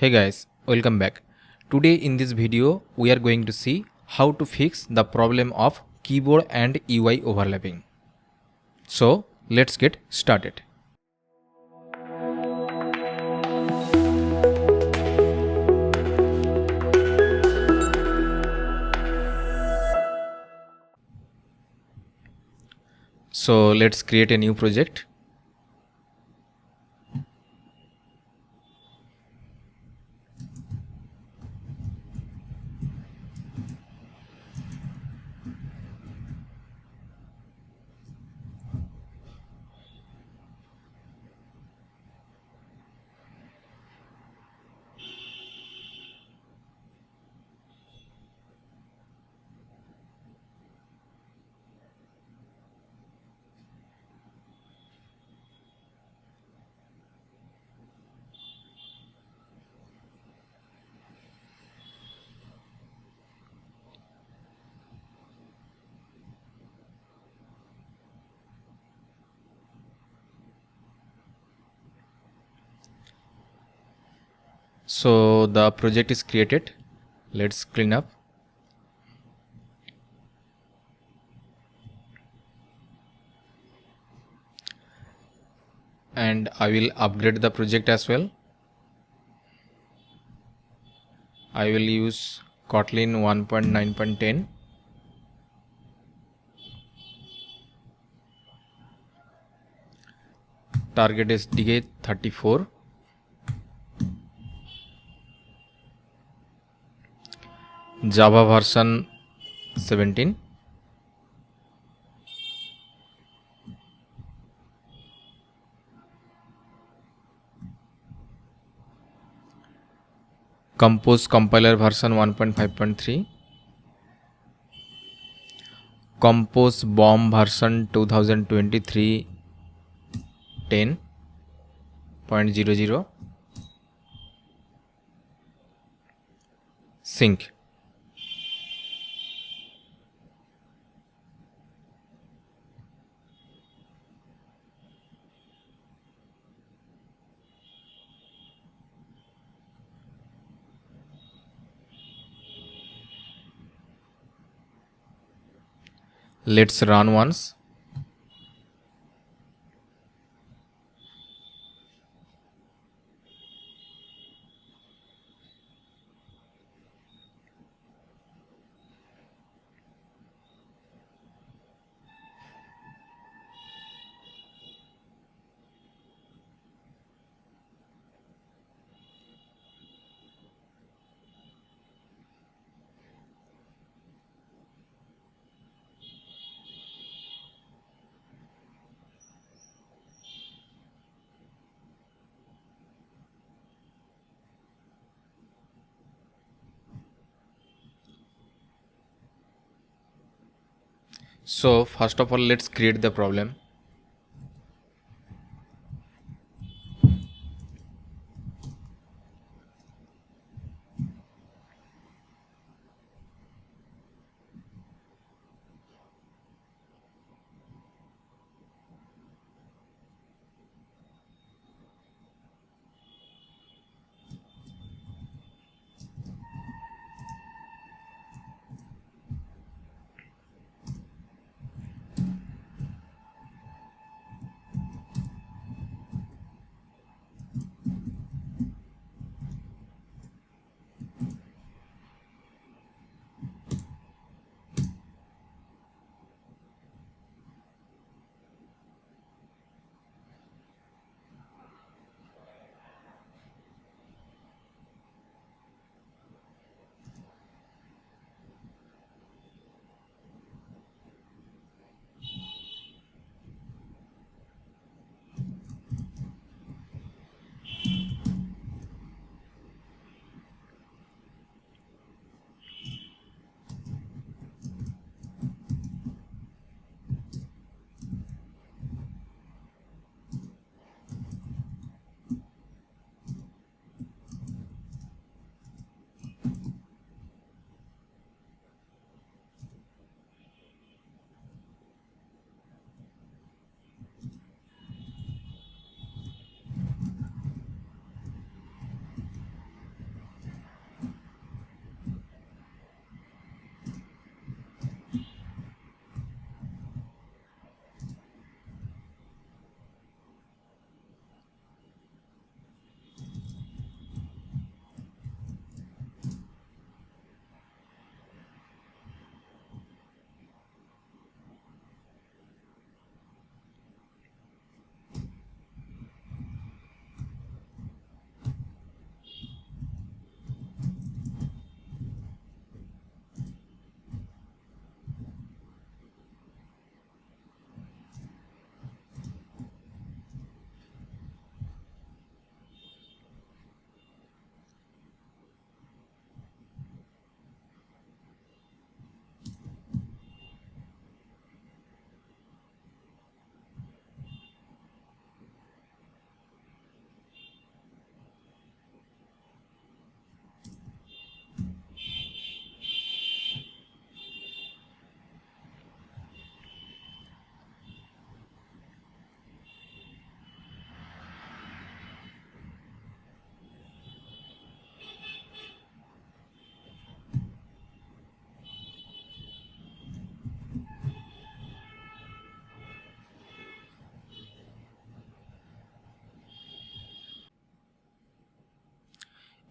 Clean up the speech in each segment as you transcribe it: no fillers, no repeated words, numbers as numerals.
Hey guys, welcome back. Today in this video we are going to see how to fix the problem of keyboard and UI overlapping. So let's get started. So let's create a new project. So the project is created. Let's clean up. And I will upgrade the project as well. I will use Kotlin 1.9.10. Target SDK 34. Java version 17. Compose compiler version 1.5.3. Compose bomb version 2023 10.00. Sync. Let's run once. So first of all, let's create the problem.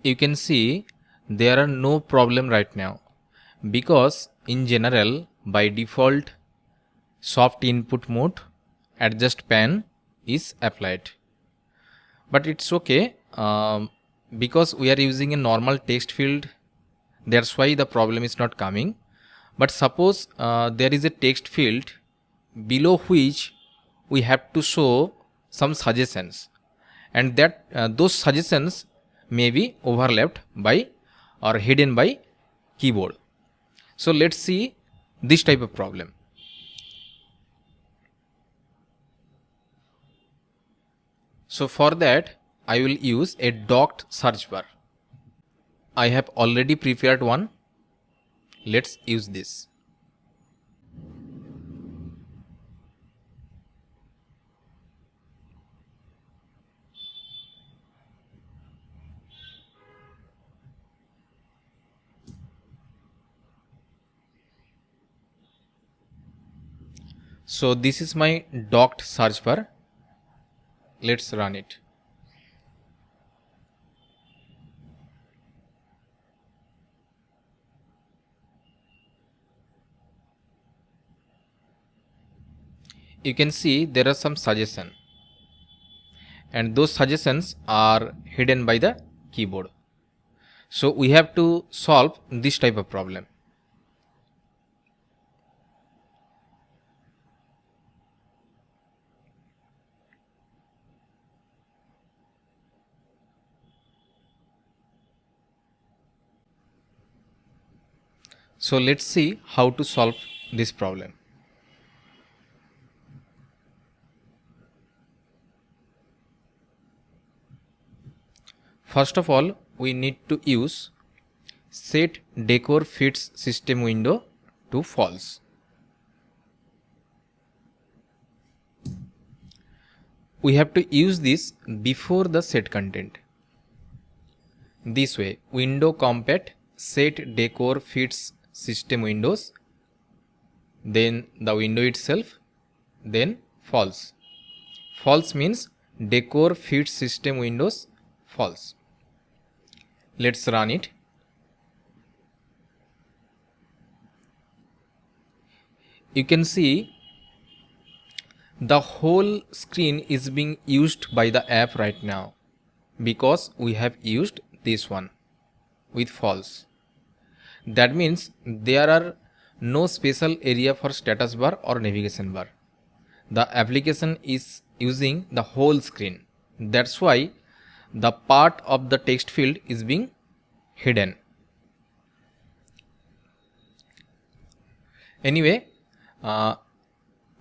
you can see there are no problem right now, because in general by default soft input mode adjust pan is applied. But it's okay, because we are using a normal text field, that's why the problem is not coming. But suppose there is a text field below which we have to show some suggestions, and that those suggestions may be overlapped by or hidden by keyboard. So let's see this type of problem. So for that I will use a docked search bar. I have already prepared one. Let's use this. So this is my docked search bar. Let's run it. You can see there are some suggestions, and those suggestions are hidden by the keyboard. So we have to solve this type of problem. So let's see how to solve this problem. First of all, we need to use set decor fits system window to false. We have to use this before the set content. This way, window compat set decor fits system windows, then the window itself, then false. False means decor fits system windows false. Let's run it. You can see the whole screen is being used by the app right now, because we have used this one with false. That means there are no special area for status bar or navigation bar. The application is using the whole screen. That's why the part of the text field is being hidden. Anyway,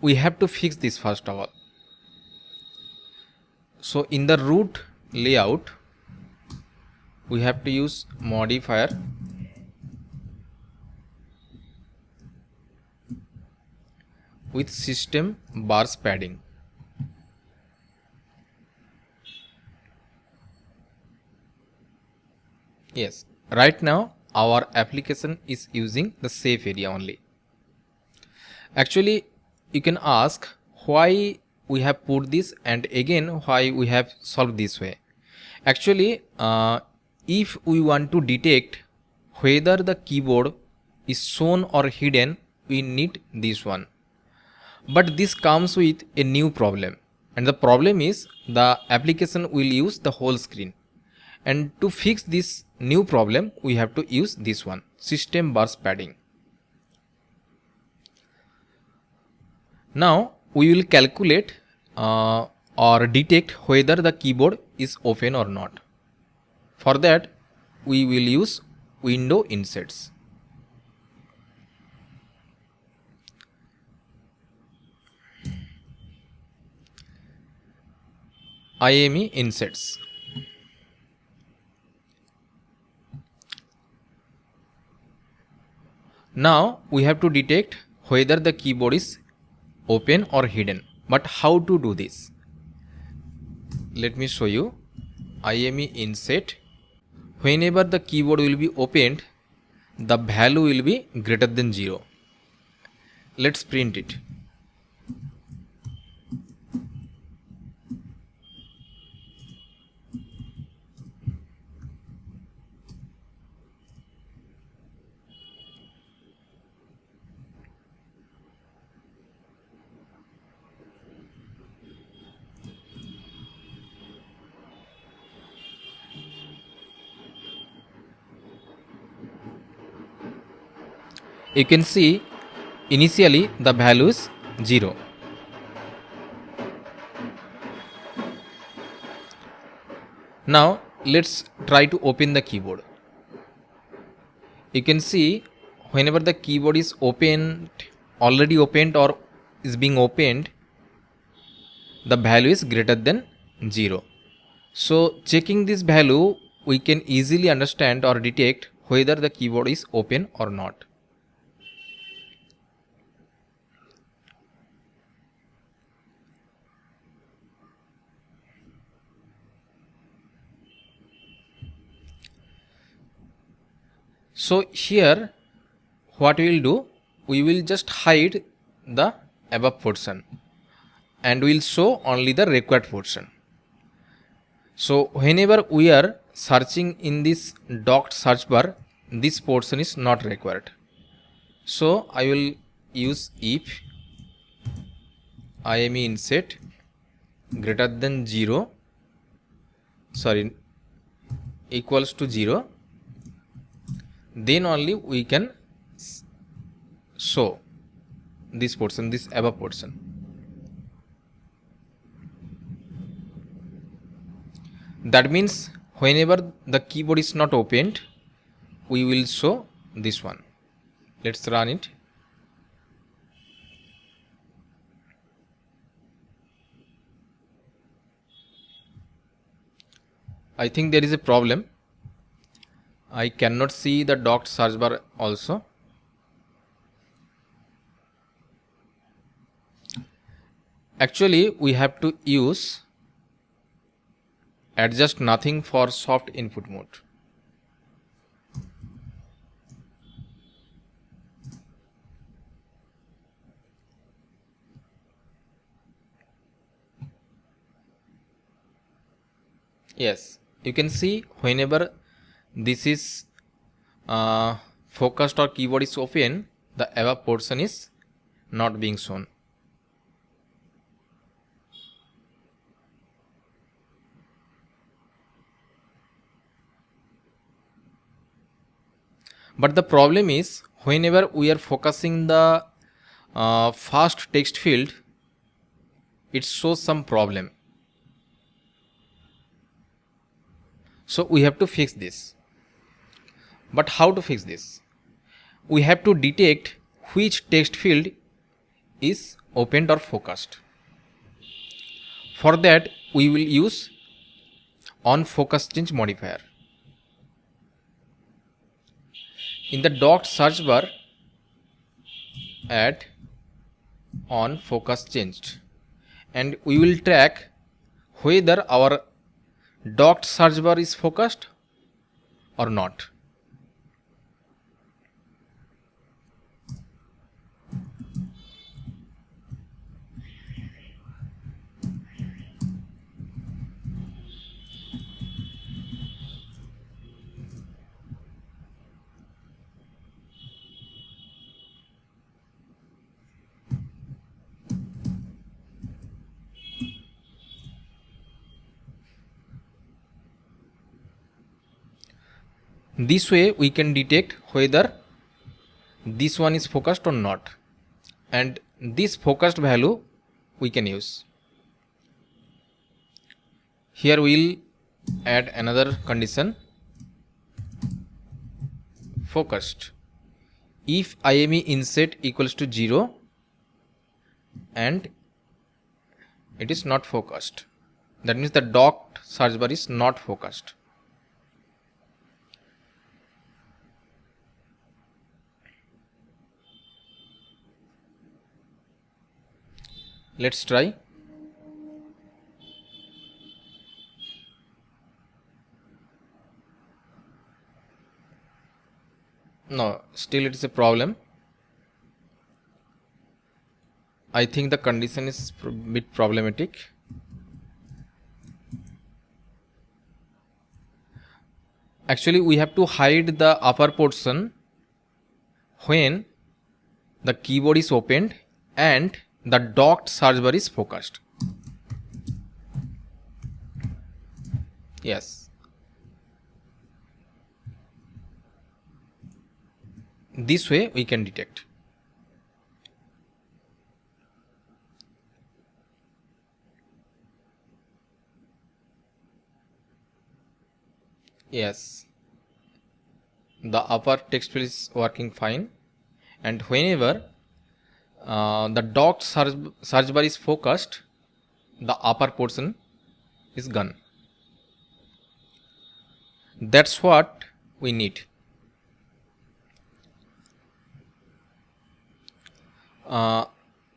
we have to fix this first of all. So in the root layout, we have to use modifier with system bars padding. Yes, right now our application is using the safe area only. Actually, you can ask why we have put this and again why we have solved this way. Actually, if we want to detect whether the keyboard is shown or hidden, we need this one. But this comes with a new problem, and the problem is the application will use the whole screen. And to fix this new problem, we have to use this one, system bars padding. Now we will calculate or detect whether the keyboard is open or not. For that, we will use window insets. imeinsets. Now we have to detect whether the keyboard is open or hidden. But how to do this? Let me show you. imeinset. Whenever the keyboard will be opened, the value will be greater than 0. Let's print it. you can see initially the value is 0. Now let's try to open the keyboard. You can see whenever the keyboard is opened, already opened or is being opened, the value is greater than 0. So checking this value, we can easily understand or detect whether the keyboard is open or not. So here what we will do, we will just hide the above portion and we will show only the required portion. So whenever we are searching in this docked search bar, this portion is not required. So I will use if imeinset greater than 0, equals to 0, then only we can show this portion, this above portion. That means whenever the keyboard is not opened, we will show this one. Let's run it. I think there is a problem. I cannot see the docked search bar also. Actually, we have to use adjust nothing for soft input mode. Yes, you can see whenever this is focused or keyboard is open, the above portion is not being shown. But the problem is whenever we are focusing the fast text field, it shows some problem. So we have to fix this. But how to fix this? We have to detect which text field is opened or focused. For that, we will use onfocuschanged modifier. In the docked search bar, add onfocuschanged, and we will track whether our docked search bar is focused or not. This way we can detect whether this one is focused or not, and this focused value we can use. Here we will add another condition, focused. If imeinset equals to 0 and it is not focused, that means the docked search bar is not focused. Let's try. No, still it is a problem. I think the condition is a bit problematic. Actually, we have to hide the upper portion when the keyboard is opened and the docked search bar is focused. Yes. This way we can detect. Yes, the upper text field is working fine, and whenever the docked search bar is focused, the upper portion is gone. That's what we need.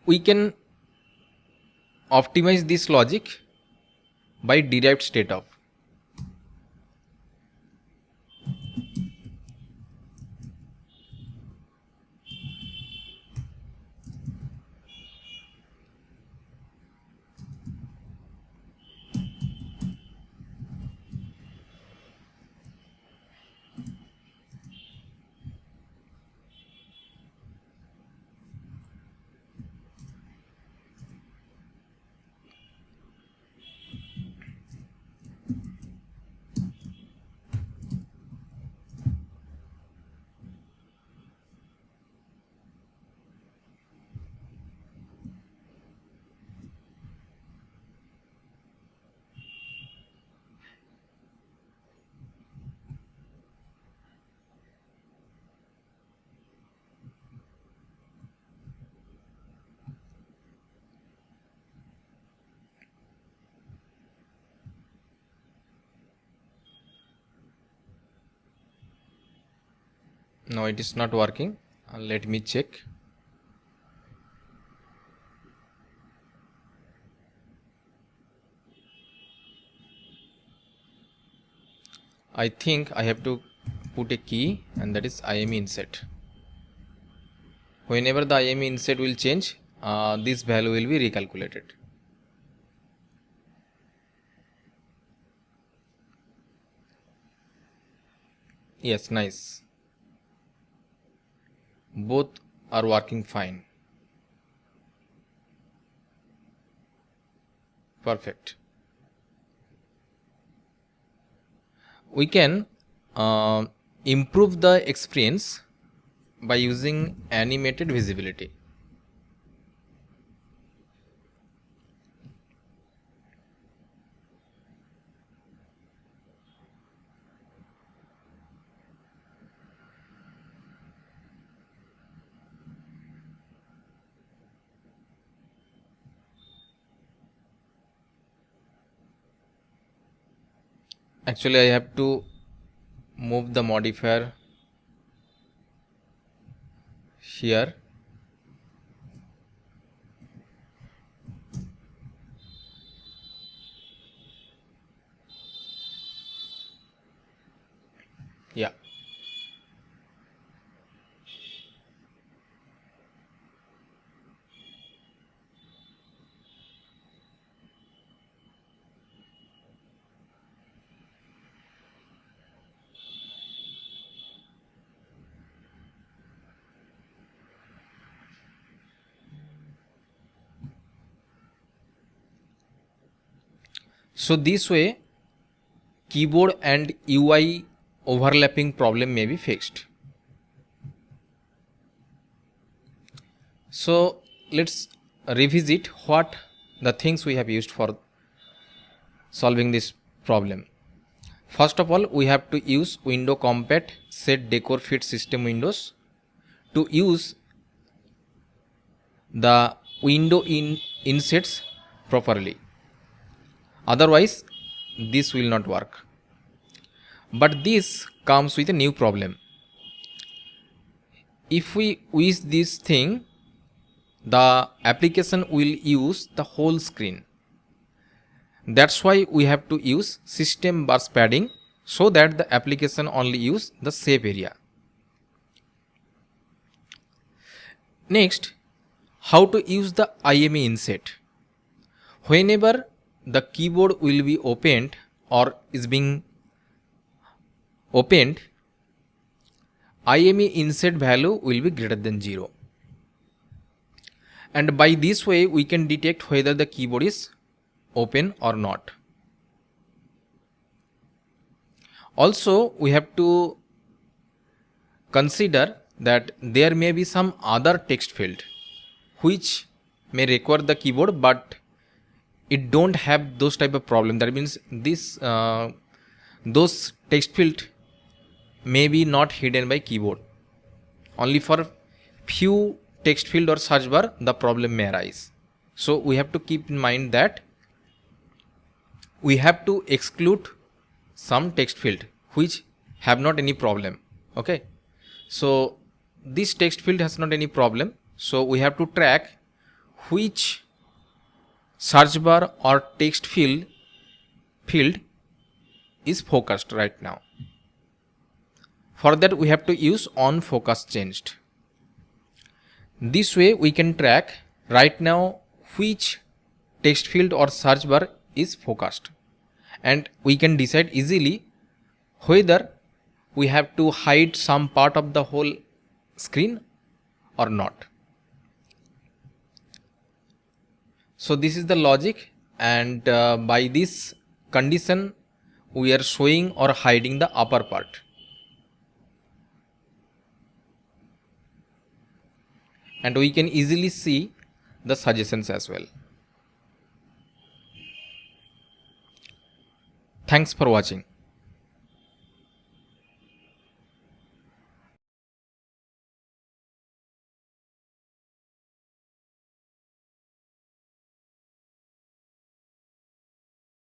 We can optimize this logic by derived state of. No, it is not working. Let me check. I think I have to put a key, and that is imeinset. Whenever the imeinset will change, this value will be recalculated. Yes, nice. Both are working fine. Perfect. We can improve the experience by using animated visibility. Actually, I have to move the modifier here. Yeah. So this way, keyboard and UI overlapping problem may be fixed. So let's revisit what the things we have used for solving this problem. First of all, we have to use window compat set decor fit system windows to use the window insets properly. Otherwise, this will not work. But this comes with a new problem. If we use this thing, the application will use the whole screen. That's why we have to use system bus padding so that the application only use the safe area. Next, how to use the imeinset. Whenever the keyboard will be opened or is being opened, imeinset value will be greater than 0. And by this way, we can detect whether the keyboard is open or not. Also, we have to consider that there may be some other text field which may require the keyboard, but it don't have those type of problem. That means this those text field may be not hidden by keyboard. Only for few text field or search bar the problem may arise. So we have to keep in mind that we have to exclude some text field which have not any problem. Okay, so this text field has not any problem, so we have to track which search bar or text field is focused right now. For that we have to use onfocuschanged. This way we can track right now which text field or search bar is focused, and we can decide easily whether we have to hide some part of the whole screen or not. So this is the logic, and by this condition we are showing or hiding the upper part. And we can easily see the suggestions as well. Thanks for watching.